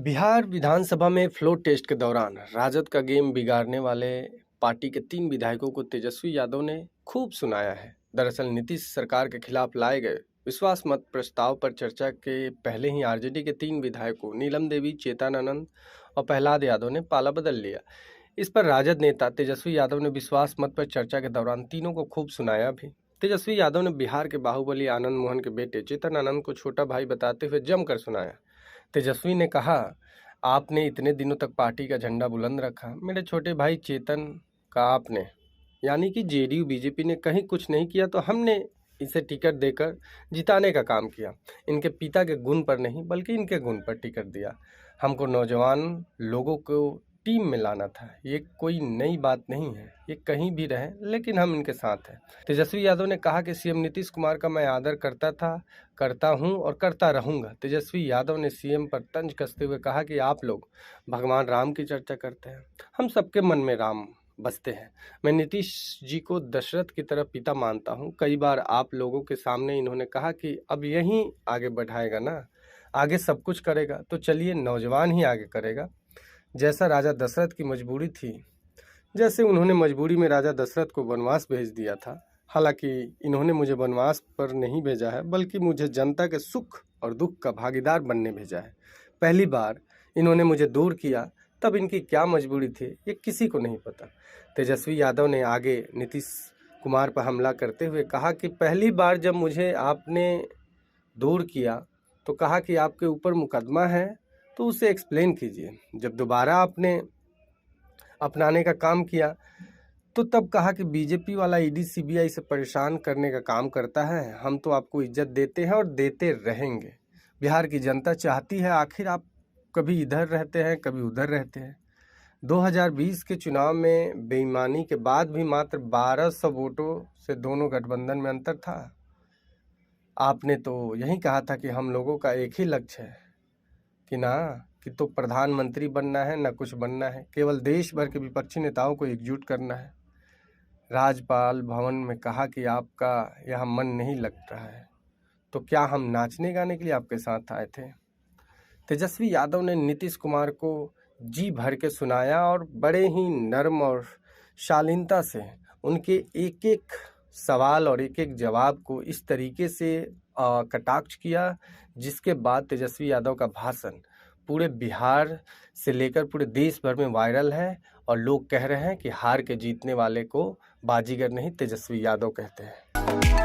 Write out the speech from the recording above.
बिहार विधानसभा में floor test के दौरान राजद का गेम बिगाड़ने वाले पार्टी के 3 विधायकों को तेजस्वी यादव ने खूब सुनाया है। दरअसल नीतीश सरकार के खिलाफ लाए गए विश्वास मत प्रस्ताव पर चर्चा के पहले ही आरजेडी के 3 विधायकों नीलम देवी, चेतन आनंद और प्रहलाद यादव ने पाला बदल लिया। इस पर राजद नेता तेजस्वी यादव ने विश्वास मत पर चर्चा के दौरान तीनों को खूब सुनाया भी। तेजस्वी यादव ने बिहार के बाहुबली आनंद मोहन के बेटे चेतन आनंद को छोटा भाई बताते हुए जमकर सुनाया। तेजस्वी ने कहा, आपने इतने दिनों तक पार्टी का झंडा बुलंद रखा, मेरे छोटे भाई चेतन का आपने यानी कि जेडीयू बीजेपी ने कहीं कुछ नहीं किया तो हमने इसे टिकट देकर जिताने का काम किया। इनके पिता के गुण पर नहीं बल्कि इनके गुण पर टिकट दिया। हमको नौजवान लोगों को टीम में लाना था। ये कोई नई बात नहीं है, ये कहीं भी रहे लेकिन हम इनके साथ हैं। तेजस्वी यादव ने कहा कि सीएम नीतीश कुमार का मैं आदर करता था, करता हूं और करता रहूंगा। तेजस्वी यादव ने सीएम पर तंज कसते हुए कहा कि आप लोग भगवान राम की चर्चा करते हैं, हम सबके मन में राम बसते हैं। मैं नीतीश जी को दशरथ की तरह पिता मानता हूं। कई बार आप लोगों के सामने इन्होंने कहा कि अब यही आगे बढ़ाएगा ना, आगे सब कुछ करेगा, तो चलिए नौजवान ही आगे करेगा। जैसा राजा दशरथ की मजबूरी थी, जैसे उन्होंने मजबूरी में राजा दशरथ को वनवास भेज दिया था। हालांकि इन्होंने मुझे वनवास पर नहीं भेजा है बल्कि मुझे जनता के सुख और दुख का भागीदार बनने भेजा है। पहली बार इन्होंने मुझे दूर किया, तब इनकी क्या मजबूरी थी ये किसी को नहीं पता। तेजस्वी यादव ने आगे नीतीश कुमार पर हमला करते हुए कहा कि पहली बार जब मुझे आपने दूर किया तो कहा कि आपके ऊपर मुकदमा है तो उसे एक्सप्लेन कीजिए। जब दोबारा आपने अपनाने का काम किया तो तब कहा कि बीजेपी वाला ईडी सीबीआई से परेशान करने का काम करता है। हम तो आपको इज्जत देते हैं और देते रहेंगे। बिहार की जनता चाहती है, आखिर आप कभी इधर रहते हैं कभी उधर रहते हैं। 2020 के चुनाव में बेईमानी के बाद भी मात्र 1200 वोटों से दोनों गठबंधन में अंतर था। आपने तो यही कहा था कि हम लोगों का एक ही लक्ष्य है कि तो प्रधानमंत्री बनना है न कुछ बनना है, केवल देश भर के विपक्षी नेताओं को एकजुट करना है। राज्यपाल भवन में कहा कि आपका यहाँ मन नहीं लग रहा है, तो क्या हम नाचने गाने के लिए आपके साथ आए थे? तेजस्वी यादव ने नीतीश कुमार को जी भर के सुनाया और बड़े ही नर्म और शालीनता से उनके एक एक सवाल और एक एक जवाब को इस तरीके से कटाक्ष किया, जिसके बाद तेजस्वी यादव का भाषण पूरे बिहार से लेकर पूरे देश भर में वायरल है और लोग कह रहे हैं कि हार के जीतने वाले को बाजीगर नहीं तेजस्वी यादव कहते हैं।